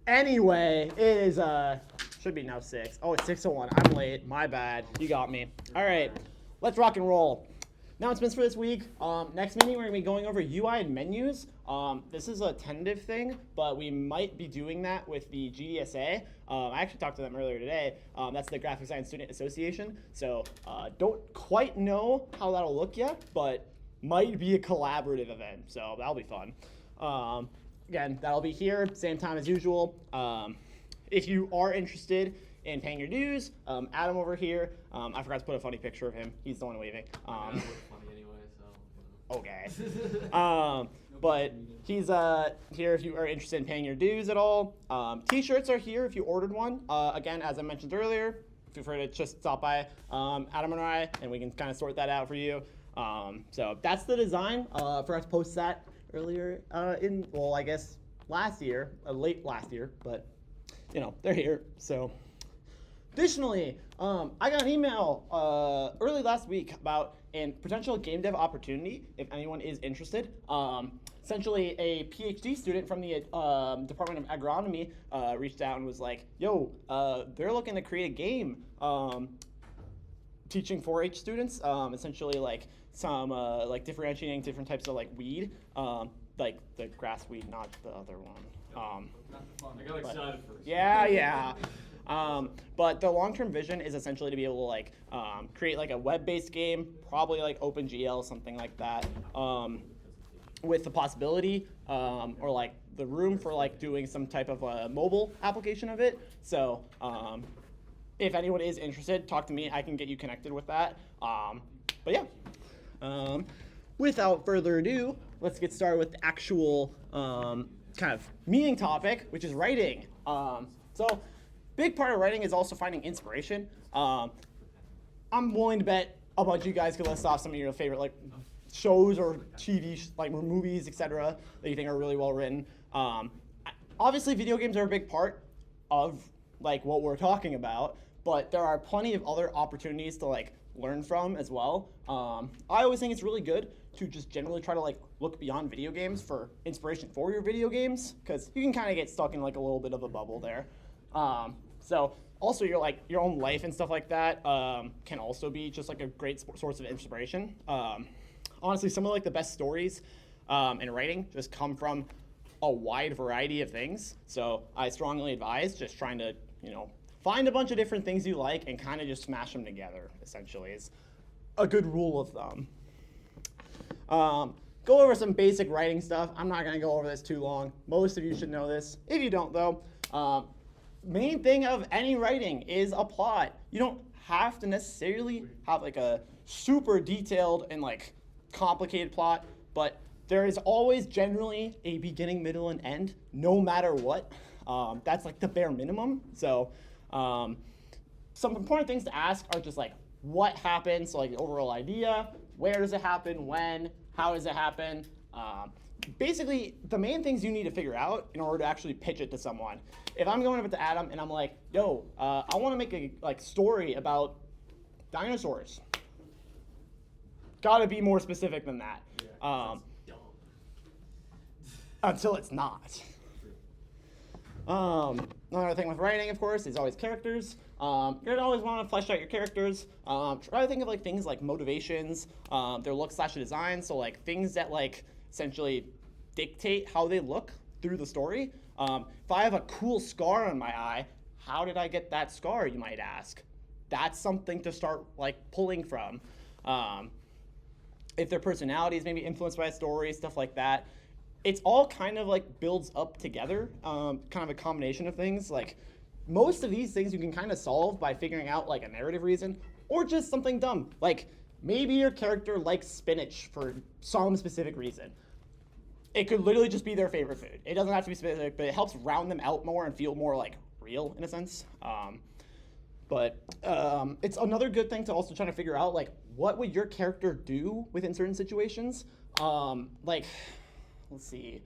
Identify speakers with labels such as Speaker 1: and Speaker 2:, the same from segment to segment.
Speaker 1: Anyway, it is should be now 6. Oh, it's 6:01. I'm late. My bad. You got me. All right, let's rock and roll. Announcements for this week. Next meeting, we're gonna be going over UI and menus. This is a tentative thing, but we might be doing that with the GDSA. I actually talked to them earlier today. That's the Graphic Design Student Association. So don't quite know how that'll look yet, but might be a collaborative event. So that'll be fun. Again, that'll be here, same time as usual. If you are interested in paying your dues, Adam over here, I forgot to put a funny picture of him. He's the one waving.
Speaker 2: I look funny anyway, so.
Speaker 1: Okay. But he's here if you are interested in paying your dues at all. T-shirts are here if you ordered one. Again, as I mentioned earlier, feel free to just stop by Adam and I, and we can kind of sort that out for you. So that's the design. For us to post that earlier I guess last year, late last year, but they're here. So additionally, I got an email early last week about a potential game dev opportunity if anyone is interested. Essentially, a PhD student from the Department of Agronomy reached out and was like, yo, they're looking to create a game teaching 4-H students, essentially like some like differentiating different types of like weed, like the grass weed, not the other one.
Speaker 2: I got excited first.
Speaker 1: Yeah. But the long-term vision is essentially to be able to like create like a web-based game, probably like OpenGL, something like that, with the possibility or like the room for like doing some type of a mobile application of it. So if anyone is interested, talk to me. I can get you connected with that. But yeah, without further ado, let's get started with the actual kind of meeting topic, which is writing. So big part of writing is also finding inspiration. I'm willing to bet a bunch of you guys could list off some of your favorite like shows or TV, like movies, etc., that you think are really well written. Obviously, video games are a big part of like what we're talking about, but there are plenty of other opportunities to like learn from as well. I always think it's really good to just generally try to like look beyond video games for inspiration for your video games, because you can kind of get stuck in like a little bit of a bubble there. So also your own life and stuff like that can also be just like a great source of inspiration. Honestly, some of like the best stories in writing just come from a wide variety of things. So I strongly advise just trying to find a bunch of different things you like and kind of just smash them together, essentially, is a good rule of thumb. Go over some basic writing stuff. I'm not going to go over this too long. Most of you should know this. If you don't, though, main thing of any writing is a plot. You don't have to necessarily have like a super detailed and like complicated plot, but there is always generally a beginning, middle, and end, no matter what. That's like the bare minimum. So some important things to ask are just like what happens, so like the overall idea, where does it happen, when, how does it happen. Basically, the main things you need to figure out in order to actually pitch it to someone. If I'm going up to Adam and I'm like, yo, I want to make a like story about dinosaurs. Gotta be more specific than that. Until it's not. Another thing with writing, of course, is always characters. You're gonna always want to flesh out your characters. Try to think of like things like motivations, their look/design. So like things that like essentially dictate how they look through the story. If I have a cool scar on my eye, how did I get that scar, you might ask? That's something to start like pulling from. If their personality is maybe influenced by a story, stuff like that. It's all kind of like builds up together, kind of a combination of things. Like most of these things you can kind of solve by figuring out like a narrative reason or just something dumb. Like maybe your character likes spinach for some specific reason. It could literally just be their favorite food. It doesn't have to be specific, but it helps round them out more and feel more like real in a sense. But it's another good thing to also try to figure out like what would your character do within certain situations. Like, let's see,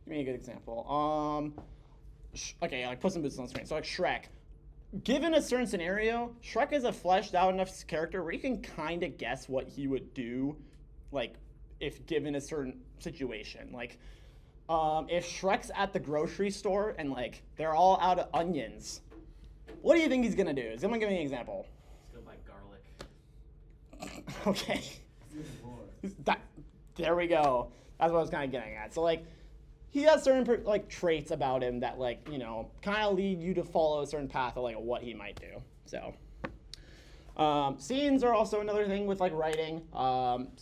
Speaker 1: give me a good example. Okay, like put some boots on the screen. So like Shrek. Given a certain scenario, Shrek is a fleshed out enough character where you can kind of guess what he would do, like if given a certain situation. Like, If Shrek's at the grocery store and like they're all out of onions, what do you think he's gonna do? Is someone give me an example?
Speaker 2: He's gonna buy garlic.
Speaker 1: Okay. There we go. That's what I was kind of getting at. So like, he has certain like traits about him that like kind of lead you to follow a certain path of like what he might do. So. Scenes are also another thing with like writing.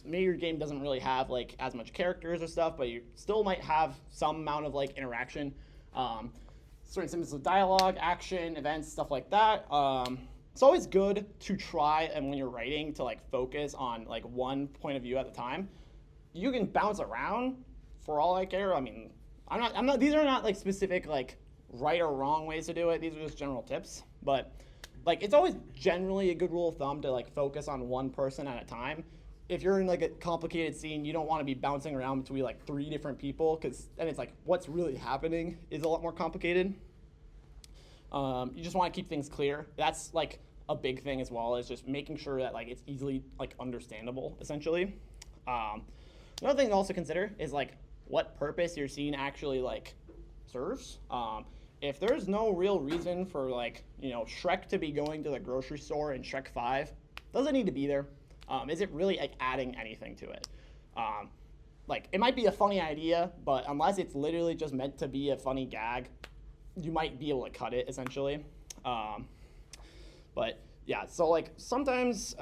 Speaker 1: Maybe your game doesn't really have like as much characters or stuff, but you still might have some amount of like interaction. Certain symbols of dialogue, action, events, stuff like that. It's always good to try, and when you're writing, to like focus on like one point of view at a time. You can bounce around for all I care. I mean, I'm not. These are not like specific like right or wrong ways to do it. These are just general tips, but. Like, it's always generally a good rule of thumb to like focus on one person at a time. If you're in like a complicated scene, you don't want to be bouncing around between like 3 different people, because then it's like what's really happening is a lot more complicated. You just want to keep things clear. That's like a big thing as well, is just making sure that like it's easily like understandable, essentially. Another thing to also consider is like what purpose your scene actually like serves. If there's no real reason for like, Shrek to be going to the grocery store in Shrek 5, does it need to be there? Is it really like adding anything to it? Like, it might be a funny idea, but unless it's literally just meant to be a funny gag, you might be able to cut it essentially. But yeah, so like sometimes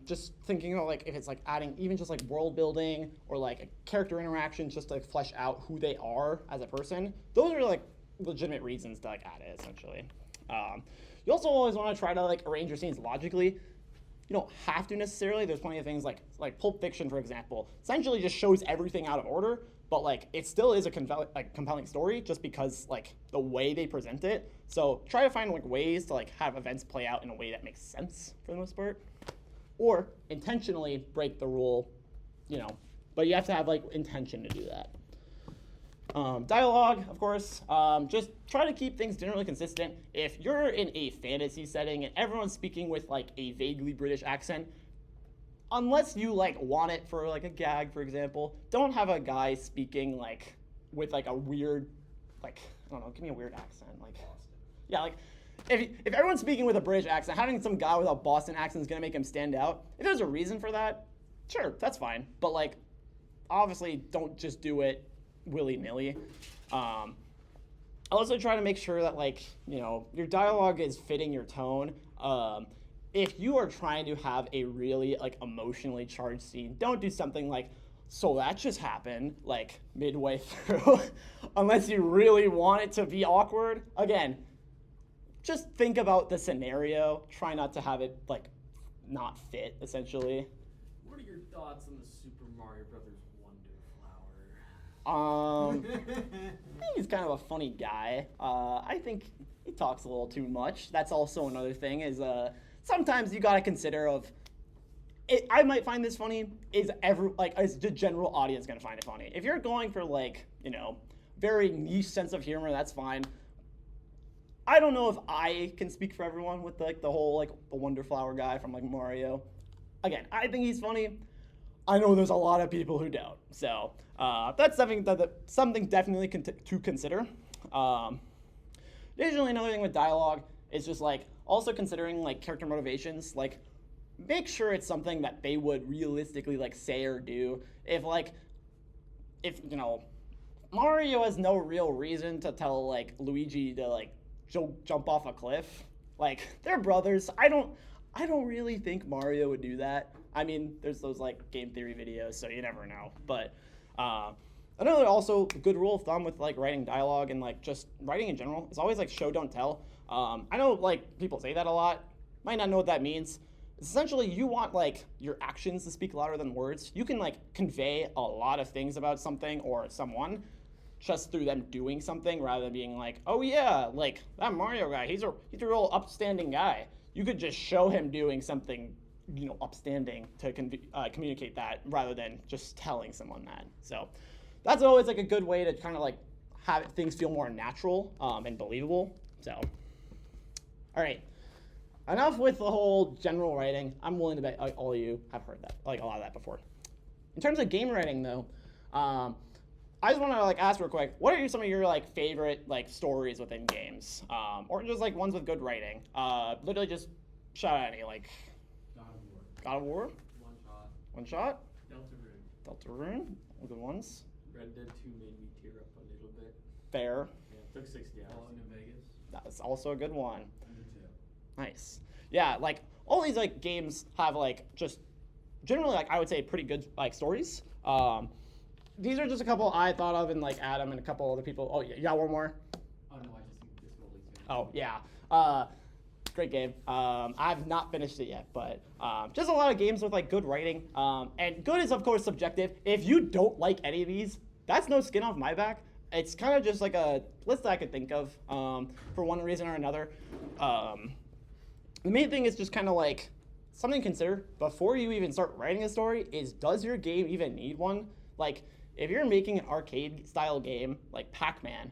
Speaker 1: just thinking about like if it's like adding even just like world building or like a character interaction just to like flesh out who they are as a person, those are like legitimate reasons to like add it essentially. You also always want to try to like arrange your scenes logically. You don't have to necessarily. There's plenty of things like Pulp Fiction, for example, essentially just shows everything out of order, but like it still is a compelling story just because like the way they present it. So try to find like ways to like have events play out in a way that makes sense for the most part, or intentionally break the rule, but you have to have like intention to do that. Dialogue, of course, just try to keep things generally consistent. If you're in a fantasy setting and everyone's speaking with like a vaguely British accent, unless you like want it for like a gag, for example, don't have a guy speaking like with like a weird, like, I don't know, give me a weird accent. Like, yeah, like if everyone's speaking with a British accent, having some guy with a Boston accent is gonna make him stand out. If there's a reason for that, sure, that's fine. But like, obviously don't just do it willy-nilly. I also try to make sure that like, your dialogue is fitting your tone. If you are trying to have a really like emotionally charged scene, don't do something like, so that just happened, like midway through, unless you really want it to be awkward. Again, just think about the scenario. Try not to have it like not fit, essentially.
Speaker 2: What are your thoughts on the Super Mario Brothers Wonder Flower?
Speaker 1: He's kind of a funny guy. I think he talks a little too much. That's also another thing is sometimes you gotta consider of it. I might find this funny. Is the general audience gonna find it funny? If you're going for like very niche sense of humor, that's fine. I don't know if I can speak for everyone with like the whole like the Wonder Flower guy from like Mario. Again, I think he's funny. I know there's a lot of people who don't. So that's something definitely to consider. Additionally, another thing with dialogue is just like also considering like character motivations. Like, make sure it's something that they would realistically like say or do. If Mario has no real reason to tell like Luigi to like jump off a cliff. Like, they're brothers. I don't really think Mario would do that. I mean, there's those like game theory videos, so you never know. But another also good rule of thumb with like writing dialogue and like just writing in general is always like show don't tell. I know like people say that a lot. Might not know what that means. Essentially, you want like your actions to speak louder than words. You can like convey a lot of things about something or someone just through them doing something rather than being like, oh yeah, like that Mario guy, he's a real upstanding guy. You could just show him doing something, upstanding to communicate that rather than just telling someone that. So that's always like a good way to kind of like have things feel more natural and believable. So, all right. Enough with the whole general writing. I'm willing to bet all of you have heard that, like a lot of that before. In terms of game writing though, I just want to like ask real quick, what are some of your like favorite like stories within games, or just like ones with good writing? Literally just shout out any like
Speaker 2: God of War.
Speaker 1: God of War,
Speaker 2: One shot.
Speaker 1: One Shot,
Speaker 2: Delta Rune.
Speaker 1: Deltarune, all good ones.
Speaker 2: Red Dead 2 made me tear up a little bit.
Speaker 1: Fair,
Speaker 2: Yeah, it took 60 hours.
Speaker 3: Fallout New Vegas.
Speaker 1: that's also a good one.
Speaker 3: Me too.
Speaker 1: Nice. Yeah, like all these like games have like just generally like I would say pretty good like stories. These are just a couple I thought of, and like Adam and a couple other people. Oh, you got one more?
Speaker 3: Oh no, I just think this will lead to.
Speaker 1: Oh yeah. Great game. I've not finished it yet, but just a lot of games with like good writing. And good is of course subjective. If you don't like any of these, that's no skin off my back. It's kind of just like a list that I could think of for one reason or another. The main thing is just kind of like something to consider before you even start writing a story is, does your game even need one? Like, if you're making an arcade style game like Pac-Man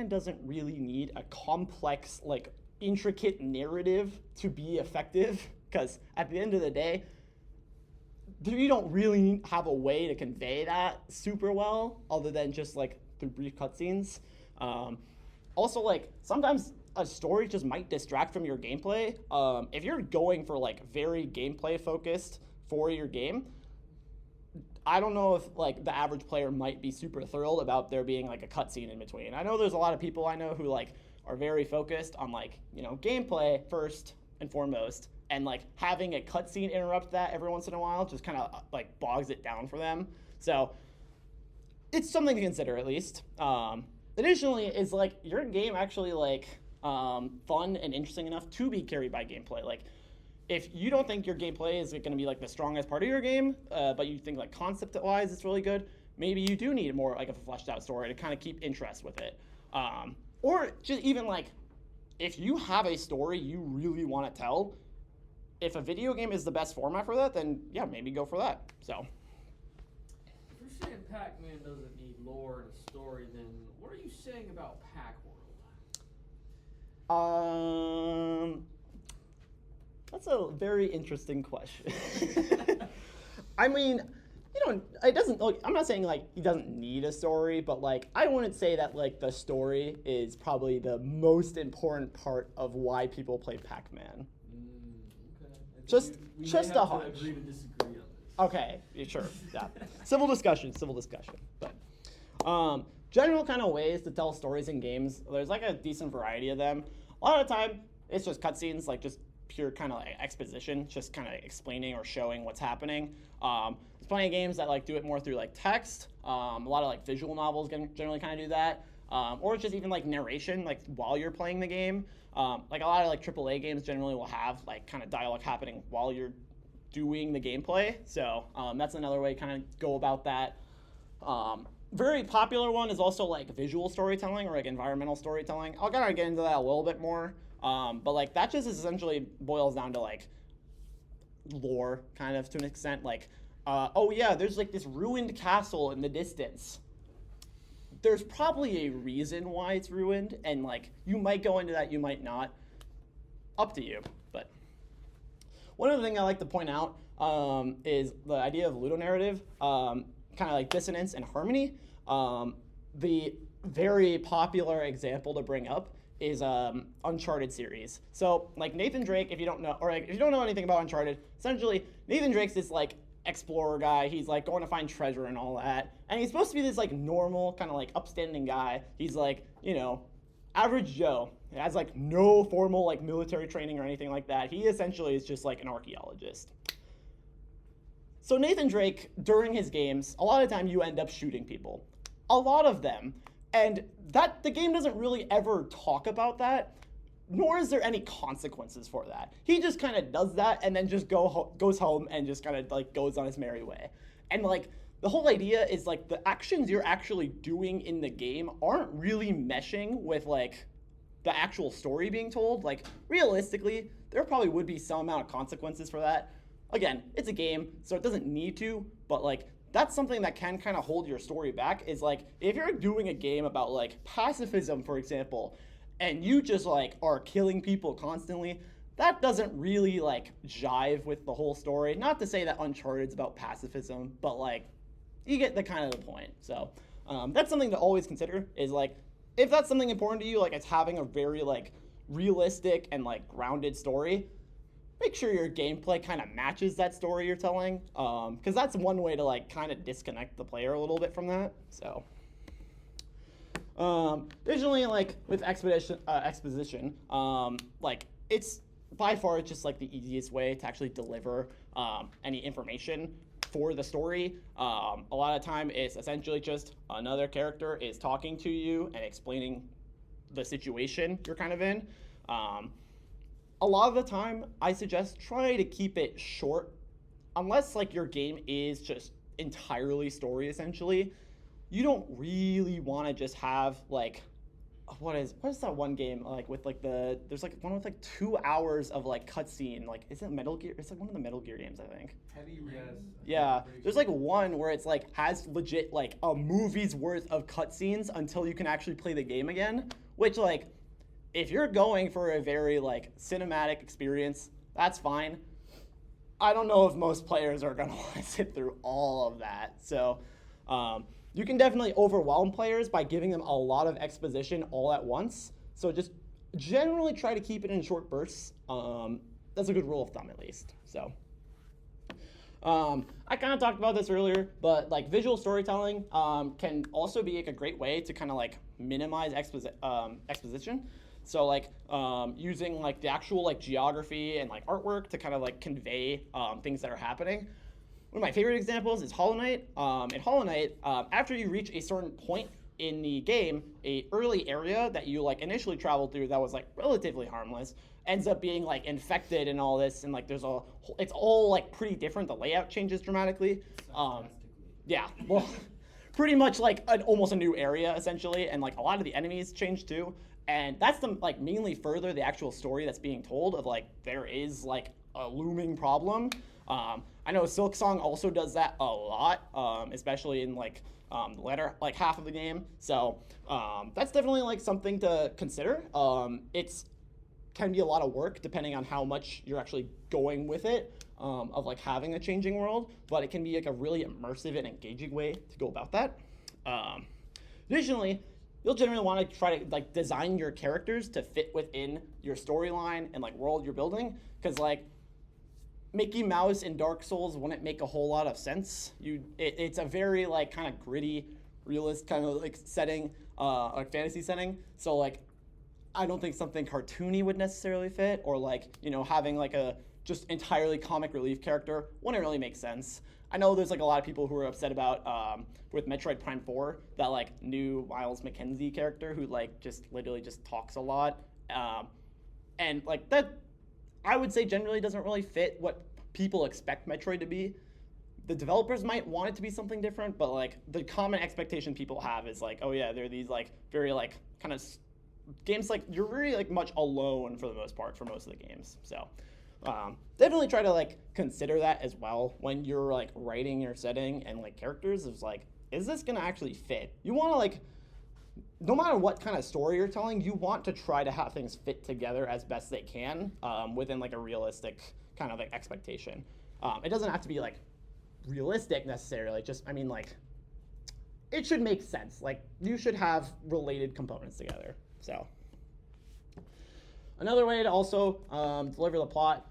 Speaker 1: doesn't really need a complex, like intricate narrative to be effective, because at the end of the day, you don't really have a way to convey that super well other than just like through brief cutscenes. Also, like sometimes a story just might distract from your gameplay. If you're going for like very gameplay focused for your game, I don't know if like the average player might be super thrilled about there being like a cutscene in between. I know there's a lot of people I know who like are very focused on like, you know, gameplay first and foremost, and like having a cutscene interrupt that every once in a while just kind of like bogs it down for them. So it's something to consider at least. Additionally, is like your game actually like fun and interesting enough to be carried by gameplay? Like, if you don't think your gameplay is going to be like the strongest part of your game, but you think like concept-wise it's really good, maybe you do need more like a fleshed out story to kind of keep interest with it. Or just even like, if you have a story you really want to tell, if a video game is the best format for that, then yeah, maybe go for that. So.
Speaker 2: If you're saying Pac-Man doesn't need lore and a story, then what are you saying about Pac-World?
Speaker 1: That's a very interesting question. I mean, you know, it doesn't. Like, I'm not saying like he doesn't need a story, but like I wouldn't say that like the story is probably the most important part of why people play Pac-Man.
Speaker 2: Okay. I think
Speaker 1: Just
Speaker 2: we
Speaker 1: a
Speaker 2: may have to
Speaker 1: hunch.
Speaker 2: agree to disagree on this.
Speaker 1: Okay, yeah, sure, yeah. Civil discussion. But general kind of ways to tell stories in games, there's like a decent variety of them. A lot of the time, it's just cutscenes, like just pure kind of like exposition, just kind of explaining or showing what's happening. There's plenty of games that like do it more through like text. A lot of like visual novels generally kind of do that. Or it's just even like narration, like while you're playing the game. Like a lot of like AAA games generally will have like kind of dialogue happening while you're doing the gameplay. So that's another way to kind of go about that. Very popular one is also like visual storytelling or like environmental storytelling. I'll kind of get into that a little bit more. But like that just essentially boils down to like lore kind of to an extent. Like, oh yeah, there's like this ruined castle in the distance. There's probably a reason why it's ruined, and like you might go into that, you might not. Up to you. But one other thing I like to point out is the idea of ludonarrative, kind of like dissonance and harmony. The very popular example to bring up is Uncharted series. So like Nathan Drake, if you don't know, or like, if you don't know anything about Uncharted, essentially Nathan Drake's this like explorer guy. He's like going to find treasure and all that, and he's supposed to be this like normal kind of like upstanding guy. He's like, you know, average Joe. He has like no formal like military training or anything like that. He essentially is just like an archaeologist. So Nathan Drake, during his games, a lot of time you end up shooting people. A lot of them. And that the game doesn't really ever talk about that, nor is there any consequences for that. He just kind of does that and then just goes home and just kind of like goes on his merry way. And like the whole idea is like the actions you're actually doing in the game aren't really meshing with like the actual story being told. Like realistically, there probably would be some amount of consequences for that. Again, it's a game, so it doesn't need to, but like that's something that can kind of hold your story back, is like if you're doing a game about like pacifism, for example, and you just like are killing people constantly, that doesn't really like jive with the whole story. Not to say that Uncharted's about pacifism, but like you get the kind of the point. So that's something to always consider. Is like if that's something important to you, like it's having a very like realistic and like grounded story. Make sure your gameplay kind of matches that story you're telling, because that's one way to like kind of disconnect the player a little bit from that. So. Additionally, like with exposition, like it's by far just like the easiest way to actually deliver any information for the story. A lot of time it's essentially just another character is talking to you and explaining the situation you're kind of in. A lot of the time, I suggest try to keep it short, unless like your game is just entirely story essentially. You don't really want to just have like what is that one game like with like there's like one with like 2 hours of like cutscene, like is it Metal Gear? It's like one of the Metal Gear games, I think.
Speaker 3: Heavy Rain.
Speaker 4: Yes.
Speaker 1: Yeah, there's like one where it's like has legit like a movie's worth of cutscenes until you can actually play the game again, which like if you're going for a very like cinematic experience, that's fine. I don't know if most players are gonna want to sit through all of that. So you can definitely overwhelm players by giving them a lot of exposition all at once. So just generally try to keep it in short bursts. That's a good rule of thumb at least. So I kind of talked about this earlier, but like visual storytelling can also be like a great way to kind of like minimize exposition. So like using like the actual like geography and like artwork to kind of like convey things that are happening. One of my favorite examples is Hollow Knight. In Hollow Knight, after you reach a certain point in the game, a early area that you like initially traveled through that was like relatively harmless ends up being like infected and all this, and like it's all like pretty different. The layout changes dramatically. Yeah, well, pretty much like almost a new area essentially, and like a lot of the enemies change too. And that's the like mainly further the actual story that's being told of like there is like a looming problem. I know Silksong also does that a lot, especially in like the latter like half of the game. So that's definitely like something to consider. It's can be a lot of work depending on how much you're actually going with it, of like having a changing world, but it can be like a really immersive and engaging way to go about that. Additionally, you'll generally want to try to like design your characters to fit within your storyline and like world you're building, because like Mickey Mouse in Dark Souls wouldn't make a whole lot of sense. It's a very like kind of gritty, realist kind of like setting, like fantasy setting. So like, I don't think something cartoony would necessarily fit, or like having like a just entirely comic relief character wouldn't really make sense. I know there's like a lot of people who are upset about with Metroid Prime 4 that like new Miles McKenzie character who like just literally just talks a lot, and like that. I would say generally doesn't really fit what people expect Metroid to be. The developers might want it to be something different, but like the common expectation people have is like, oh yeah, they're these like very like kind of games like you're really like much alone for the most part for most of the games. So definitely try to like consider that as well when you're like writing your setting and like characters. Is like, is this gonna actually fit? You want to like, no matter what kind of story you're telling, you want to try to have things fit together as best they can within like a realistic kind of like expectation. It doesn't have to be like realistic necessarily. Just, I mean, like it should make sense. Like you should have related components together. So another way to also deliver the plot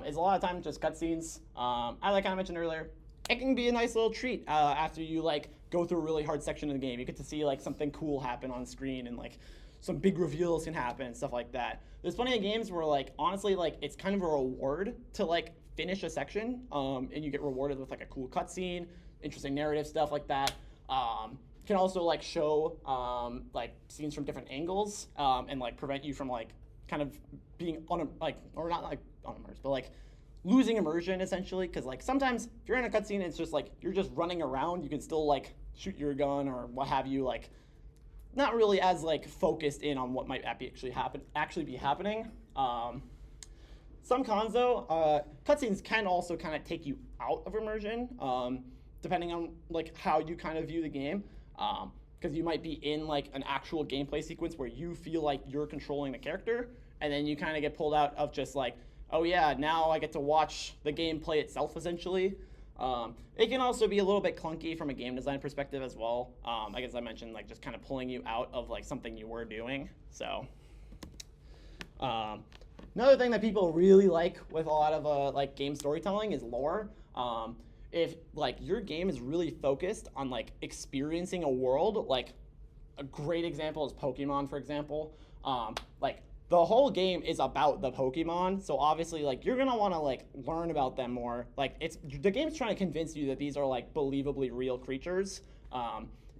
Speaker 1: is a lot of times just cutscenes. As I kind of mentioned earlier, it can be a nice little treat after you like go through a really hard section of the game. You get to see like something cool happen on screen, and like some big reveals can happen and stuff like that. There's plenty of games where like honestly like it's kind of a reward to like finish a section, and you get rewarded with like a cool cutscene, interesting narrative stuff like that. Can also like show like scenes from different angles, and like prevent you from like kind of being or not like unimmersed, but like losing immersion essentially, because like sometimes if you're in a cutscene, it's just like you're just running around. You can still like shoot your gun or what have you, like not really as like focused in on what might actually be happening. Some cons though, cutscenes can also kind of take you out of immersion, depending on like how you kind of view the game, because you might be in like an actual gameplay sequence where you feel like you're controlling the character, and then you kind of get pulled out of just like, oh yeah, now I get to watch the gameplay itself essentially. It can also be a little bit clunky from a game design perspective as well. I guess I mentioned like just kind of pulling you out of like something you were doing. So another thing that people really like with a lot of like game storytelling is lore. If like your game is really focused on like experiencing a world, like a great example is Pokemon, for example. Like the whole game is about the Pokemon, so obviously like you're gonna want to like learn about them more. Like the game's trying to convince you that these are like believably real creatures,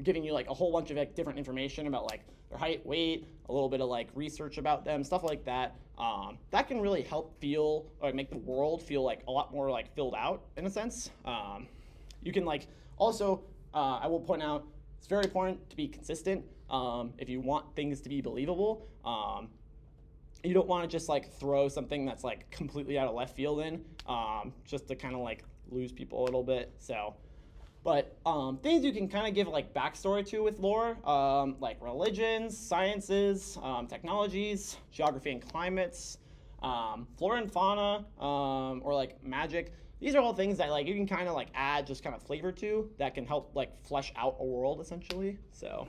Speaker 1: giving you like a whole bunch of like different information about like their height, weight, a little bit of like research about them, stuff like that. That can really help feel or make the world feel like a lot more like filled out in a sense. You can like also I will point out it's very important to be consistent if you want things to be believable. You don't want to just like throw something that's like completely out of left field in just to kind of like lose people a little bit. So, but things you can kind of give like backstory to with lore, like religions, sciences, technologies, geography and climates, flora and fauna, or like magic. These are all things that like you can kind of like add just kind of flavor to that can help like flesh out a world essentially. So,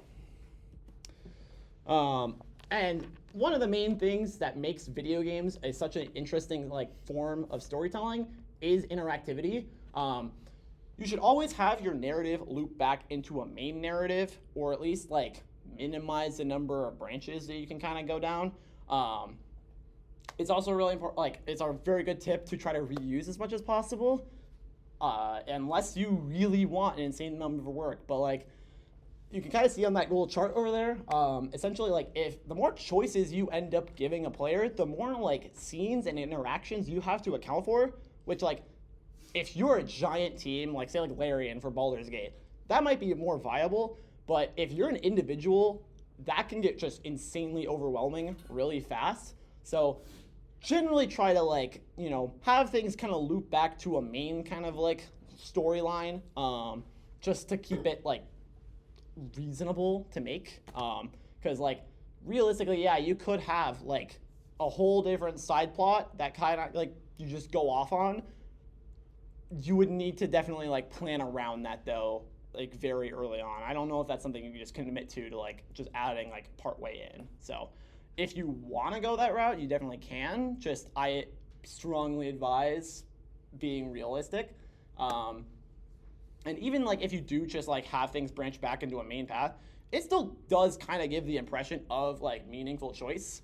Speaker 1: and one of the main things that makes video games such an interesting like form of storytelling is interactivity. You should always have your narrative loop back into a main narrative, or at least like minimize the number of branches that you can kind of go down. It's also really important, like it's a very good tip to try to reuse as much as possible, unless you really want an insane number of work. But like you can kind of see on that little chart over there, essentially like if the more choices you end up giving a player, the more like scenes and interactions you have to account for, which like if you're a giant team, like say like Larian for Baldur's Gate, that might be more viable. But if you're an individual, that can get just insanely overwhelming really fast. So generally try to like, you know, have things kind of loop back to a main kind of like storyline, just to keep it like reasonable to make. Because like realistically, yeah, you could have like a whole different side plot that kind of like you just go off on. You would need to definitely like plan around that though, like very early on. I don't know if that's something you can just commit to like just adding like part way in. So if you want to go that route, you definitely can. Just I strongly advise being realistic. And even like if you do just like have things branch back into a main path, it still does kind of give the impression of like meaningful choice.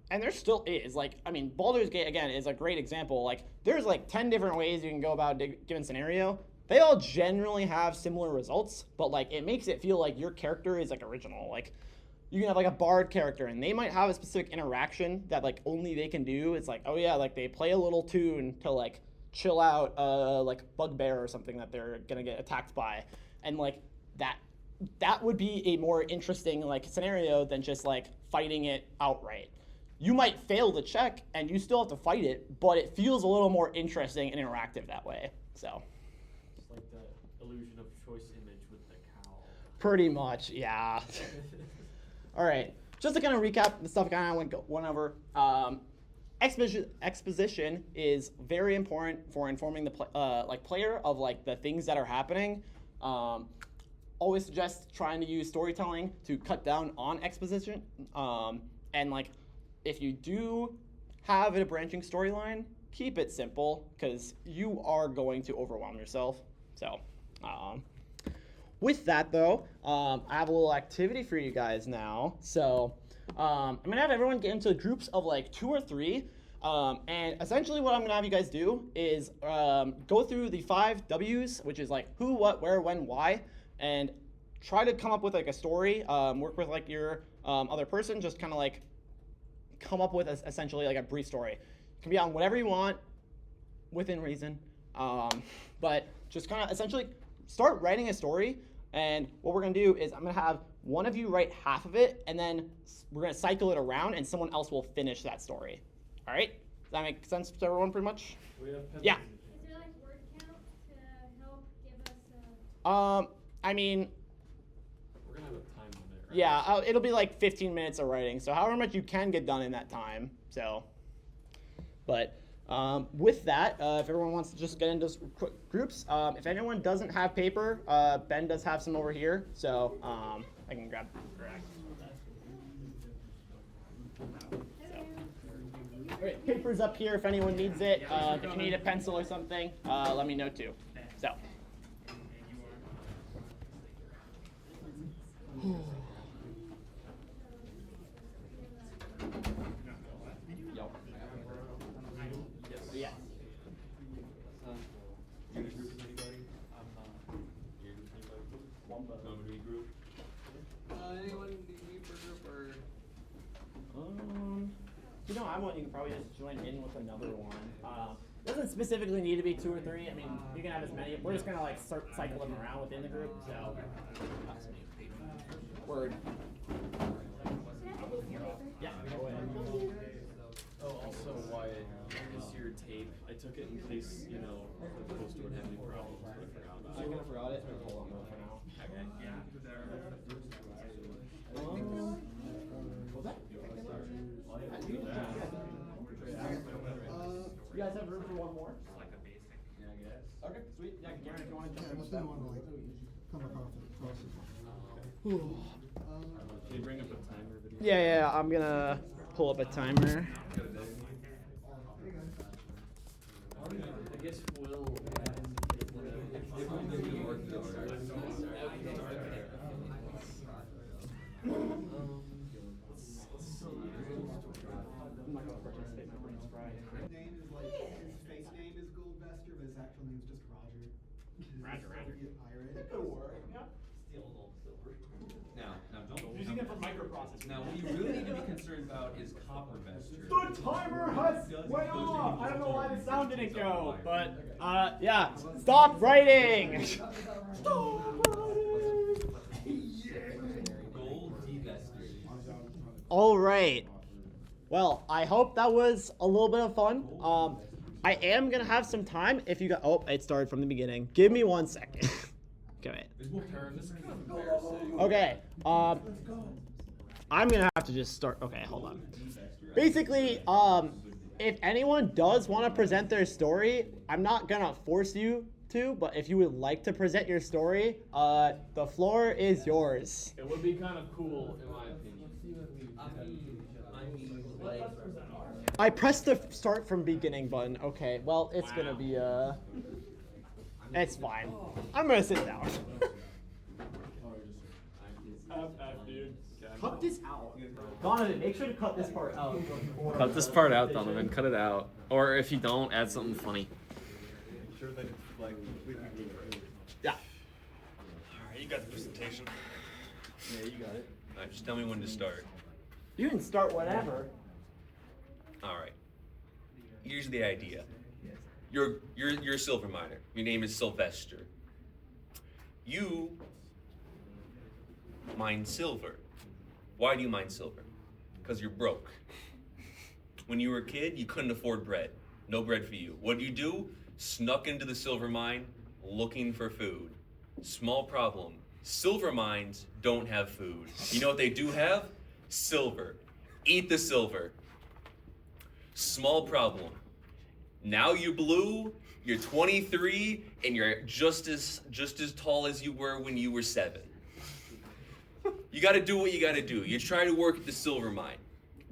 Speaker 1: And there still is like, I mean, Baldur's Gate again is a great example. Like there's like 10 different ways you can go about a given scenario. They all generally have similar results, but like it makes it feel like your character is like original. Like you can have like a bard character and they might have a specific interaction that like only they can do. It's like, oh yeah, like they play a little tune to like chill out like bugbear or something that they're gonna get attacked by. And like that would be a more interesting like scenario than just like fighting it outright. You might fail the check and you still have to fight it, but it feels a little more interesting and interactive that way. So
Speaker 2: It's like the illusion of choice image with the cow.
Speaker 1: pretty much, yeah. All right, just to kind of recap the stuff I kind of went over. Exposition is very important for informing the player of like the things that are happening. Always suggest trying to use storytelling to cut down on exposition. And like if you do have a branching storyline, keep it simple because you are going to overwhelm yourself. So with that though, I have a little activity for you guys now. So I'm gonna have everyone get into groups of like 2 or 3. And essentially what I'm gonna have you guys do is go through the 5 W's, which is like who, what, where, when, why, and try to come up with like a story, work with like your other person, just kind of like come up with essentially like a brief story. It can be on whatever you want, within reason, but just kind of essentially start writing a story. And what we're gonna do is I'm gonna have one of you write half of it, and then we're gonna cycle it around, and someone else will finish that story. All right? Does that make sense to everyone pretty much?
Speaker 2: We have pencils
Speaker 1: Yeah.
Speaker 2: and paper.
Speaker 4: Is there like word count to help give us
Speaker 1: I mean,
Speaker 2: We're gonna have a time limit, right?
Speaker 1: yeah, it'll be like 15 minutes of writing, so however much you can get done in that time. So, but With that, if everyone wants to just get into quick groups, if anyone doesn't have paper, Ben does have some over here, so I can grab. Alright, paper's up here if anyone needs it. If you need a pencil or something, let me know too. So. Yeah.
Speaker 5: You in a group with anybody? I'm not. You're in with anybody? Nobody group?
Speaker 3: Anyone need me for group or?
Speaker 1: You know, I want you can probably just join in with another one. Doesn't specifically need to be 2 or 3. I mean, you can have as many. We're just gonna like cycle them around within the group. So. Word. Yeah. Go ahead.
Speaker 5: Oh, also, Wyatt, is your tape? I took it in case, you know, the poster would have any problems, but I forgot about it.
Speaker 1: I'm gonna forgot it. Hold on for now.
Speaker 5: Okay. Yeah.
Speaker 1: What was that? You guys have room for one more?
Speaker 5: Yeah, I guess.
Speaker 1: Okay, sweet. Yeah, Garen, if you want to jump in with
Speaker 6: Let's do
Speaker 1: that.
Speaker 6: one like come across it.
Speaker 5: Can you bring up a timer video?
Speaker 1: Yeah, I'm gonna pull up a timer.
Speaker 2: I guess Will.
Speaker 1: I'm not gonna participate. My brain's fried.
Speaker 6: His name is like his face name is Goldvester, but his actual name is just Roger.
Speaker 1: Roger.
Speaker 6: Pirate.
Speaker 1: It could work.
Speaker 7: Now don't.
Speaker 1: Using it for microprocessing.
Speaker 7: Now, what you really need to be concerned about is copper vesture.
Speaker 1: The timer has went off. I don't know why the sound didn't go, but yeah. Stop writing. Stop writing.
Speaker 7: Gold devesture.
Speaker 1: All right. Well, I hope that was a little bit of fun. I am gonna have some time if you got. Oh, it started from the beginning. Give me 1 second. Okay.
Speaker 7: This will turn. This is kind of embarrassing.
Speaker 1: Okay. I'm gonna have to just start. Okay, hold on. Basically, if anyone does want to present their story, I'm not gonna force you to, but if you would like to present your story, the floor is yours.
Speaker 2: It would be kind of cool, in my opinion.
Speaker 1: I pressed the start from beginning button. Okay, well, it's gonna be it's fine. I'm gonna sit down. Cut this out. Donovan, make sure to cut this part out.
Speaker 2: Cut this part out, Donovan. Cut it out. Or if you don't, add something funny.
Speaker 5: Sure that it's like completely good.
Speaker 1: Yeah.
Speaker 8: Alright, you got the presentation.
Speaker 5: Yeah, you got it.
Speaker 8: Alright, just tell me when to start.
Speaker 1: You can start whatever.
Speaker 8: Alright. Here's the idea. You're a silver miner. Your name is Sylvester. You mine silver. Why do you mine silver? Because you're broke. When you were a kid, you couldn't afford bread. No bread for you. What do? Snuck into the silver mine looking for food. Small problem. Silver mines don't have food. You know what they do have? Silver. Eat the silver. Small problem. Now you're blue, you're 23, and you're just as tall as you were when you were 7. You gotta do what you gotta do. You try to work at the silver mine.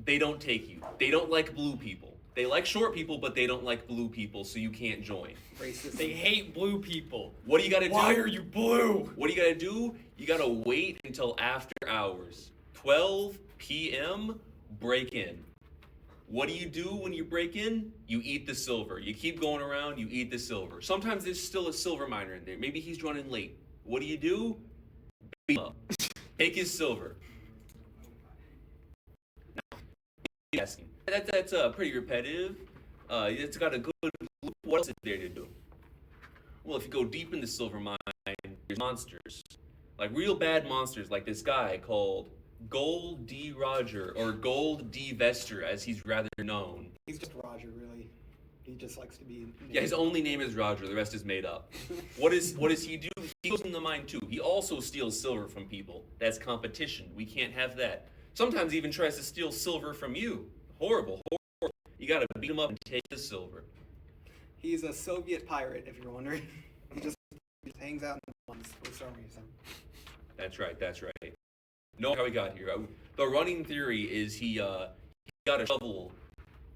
Speaker 8: They don't take you. They don't like blue people. They like short people, but they don't like blue people, so you can't join.
Speaker 7: Racist. They hate blue people.
Speaker 8: What do you gotta do?
Speaker 7: Why are you blue?
Speaker 8: What do you gotta do? You gotta wait until after hours. 12 p.m., break in. What do you do when you break in? You eat the silver. You keep going around, you eat the silver. Sometimes there's still a silver miner in there. Maybe he's running late. What do? Beat him up. Take his silver. Now, asking. That's pretty repetitive. It's got a good loop. What else is there to do? Well, if you go deep in the silver mine, there's monsters. Like real bad monsters, like this guy called Gold D. Roger, or Gold D. Vester, as he's rather known.
Speaker 6: He's just Roger, really. He just likes to be.
Speaker 8: Yeah, his only name is Roger. The rest is made up. What does he do? He goes in the mine too. He also steals silver from people. That's competition. We can't have that. Sometimes he even tries to steal silver from you. Horrible. You gotta beat him up and take the silver.
Speaker 6: He's a Soviet pirate, if you're wondering. He just hangs out in the mountains for some reason.
Speaker 8: That's right. That's right. Know how he got here. The running theory is he got a shovel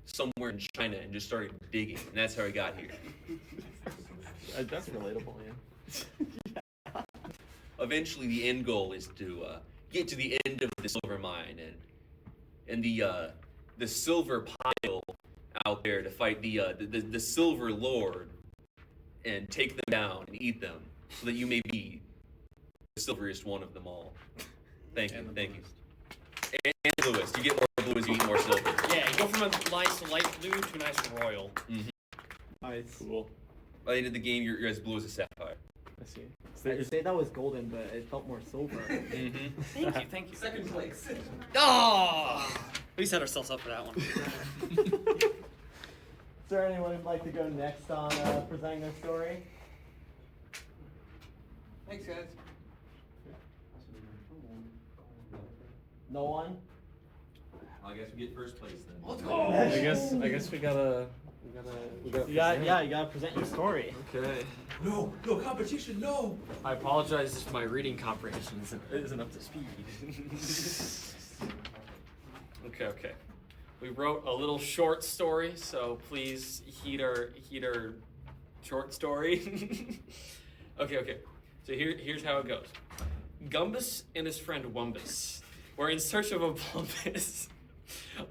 Speaker 8: somewhere in China and just started digging, and that's how he got here.
Speaker 5: That's relatable, yeah.
Speaker 8: Eventually, the end goal is to get to the end of the silver mine and the silver pile out there to fight the silver lord and take them down and eat them so that you may be the silveriest one of them all. Thank you. And Lewis, you get more blue as you eat more silver.
Speaker 2: Yeah, you go from a nice light blue to a nice royal.
Speaker 1: Nice.
Speaker 5: Cool.
Speaker 8: By the end of the game, you're as blue as a sapphire.
Speaker 5: I see.
Speaker 1: I'd say that was golden, but it felt more silver.
Speaker 8: Mm-hmm.
Speaker 2: Thank you.
Speaker 3: Second place.
Speaker 2: Oh! We set ourselves up for that one.
Speaker 1: Is there anyone who'd like to go next on presenting their story?
Speaker 3: Thanks, guys.
Speaker 1: No one?
Speaker 7: I guess we get first place then.
Speaker 3: Let's go.
Speaker 5: I guess we gotta.
Speaker 1: You gotta present your story.
Speaker 5: Okay.
Speaker 7: No competition, no.
Speaker 5: I apologize if my reading comprehension isn't up to speed. Okay. We wrote a little short story, so please heed our short story. Okay. So here's how it goes. Gumbus and his friend Wumbus were in search of a Plumbus.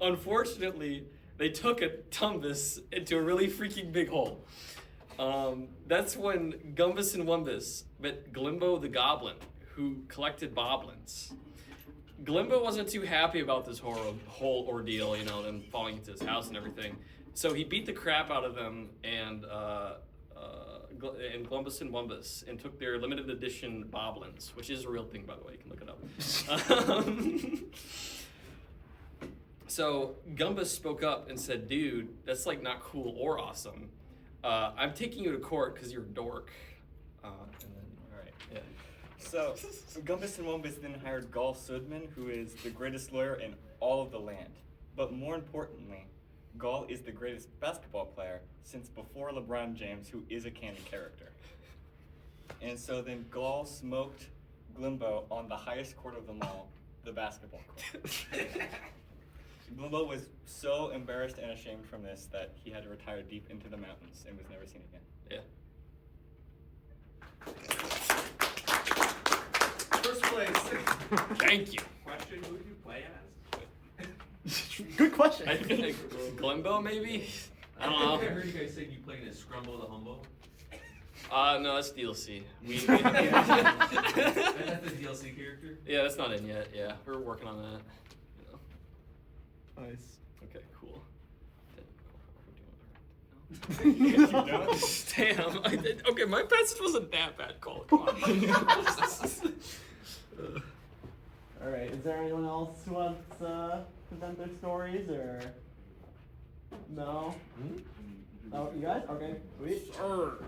Speaker 5: Unfortunately, they took a Tumbus into a really freaking big hole. That's when Gumbus and Wumbus met Glimbo the Goblin, who collected boblins. Glimbo wasn't too happy about this whole ordeal, them falling into his house and everything. So he beat the crap out of them and Glumbus and Wumbus and took their limited edition boblins, which is a real thing, by the way. You can look it up. So Gumbus spoke up and said, "Dude, that's like not cool or awesome. I'm taking you to court because you're a dork." And then, all right, yeah.
Speaker 9: So Gumbus and Wumbus then hired Gol Sudman, who is the greatest lawyer in all of the land. But more importantly, Gol is the greatest basketball player since before LeBron James, who is a canon character. And so then Gol smoked Glimbo on the highest court of them all, the basketball court. Glimbo was so embarrassed and ashamed from this that he had to retire deep into the mountains and was never seen again.
Speaker 5: Yeah.
Speaker 3: First place.
Speaker 5: Thank you.
Speaker 7: Question, who did you play as?
Speaker 1: Good question.
Speaker 5: I think Glimbo, maybe? I don't
Speaker 7: I
Speaker 5: know.
Speaker 7: heard you guys saying you played as Scrumbo the Humbo.
Speaker 5: No, that's DLC.
Speaker 7: That's the DLC character?
Speaker 5: Yeah, that's not in yet. Yeah, we're working on that.
Speaker 1: Nice.
Speaker 5: Okay, cool.
Speaker 1: Alright,
Speaker 5: Damn. Okay, my passage wasn't that bad, Cole. Come on.
Speaker 1: is there anyone else who wants to present their stories, or? No? Oh, you guys? Okay, sweet.
Speaker 5: Sure.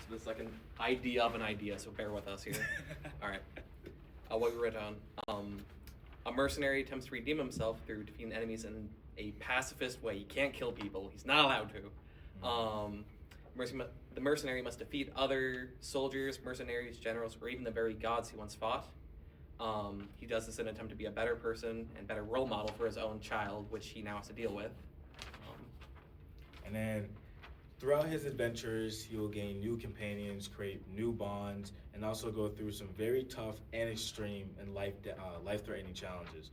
Speaker 5: So this like an idea of an idea, so bear with us here. All right. What we wrote down. A mercenary attempts to redeem himself through defeating enemies in a pacifist way. He can't kill people. He's not allowed to. The mercenary must defeat other soldiers, mercenaries, generals, or even the very gods he once fought. He does this in an attempt to be a better person and better role model for his own child, which he now has to deal with.
Speaker 10: And then throughout his adventures, he will gain new companions, create new bonds, and also go through some very tough and extreme and life-threatening challenges.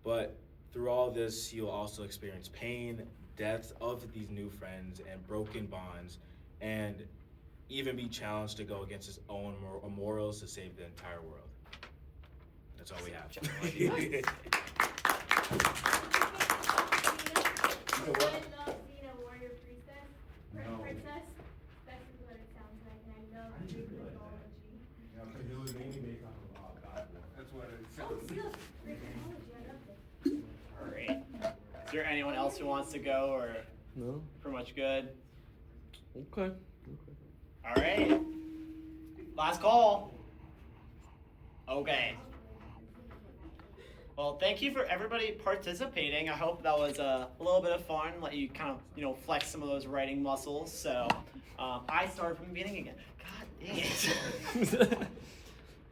Speaker 10: But through all this, he will also experience pain, death of these new friends, and broken bonds, and even be challenged to go against his own morals to save the entire world. That's all we have.
Speaker 4: I love being a warrior princess. That's what it sounds like, and I love Greek mythology.
Speaker 6: Because it was mainly based off of God. That's what it
Speaker 4: Oh,
Speaker 6: sounds
Speaker 4: still, Greek mythology, I loved it.
Speaker 1: Alright. Is there anyone else who wants to go, or
Speaker 5: No.
Speaker 1: pretty much good?
Speaker 5: Okay.
Speaker 1: Alright. Last call. Okay. Well, thank you for everybody participating. I hope that was a little bit of fun, let you kind of, flex some of those writing muscles. So, I started from the beginning again. God dang it.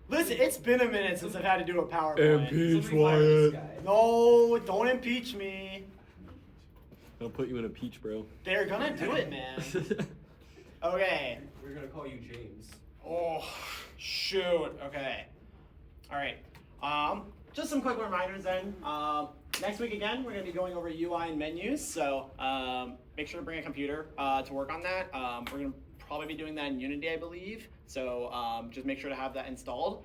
Speaker 1: Listen, it's been a minute since I've had to do a PowerPoint.
Speaker 2: Impeach Wyatt.
Speaker 1: No, don't impeach me.
Speaker 2: I'll put you in a peach, bro.
Speaker 1: They're gonna do it, man. Okay.
Speaker 3: We're gonna call you James.
Speaker 1: Oh, shoot. Okay. All right. Just some quick reminders then. Next week again, we're going to be going over UI and menus. So make sure to bring a computer to work on that. We're going to probably be doing that in Unity, I believe. So just make sure to have that installed.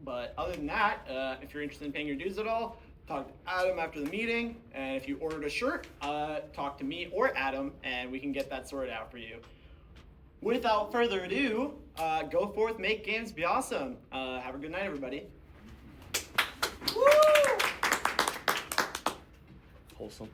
Speaker 1: But other than that, if you're interested in paying your dues at all, talk to Adam after the meeting. And if you ordered a shirt, talk to me or Adam, and we can get that sorted out for you. Without further ado, go forth, make games, be awesome. Have a good night, everybody.
Speaker 2: Wholesome.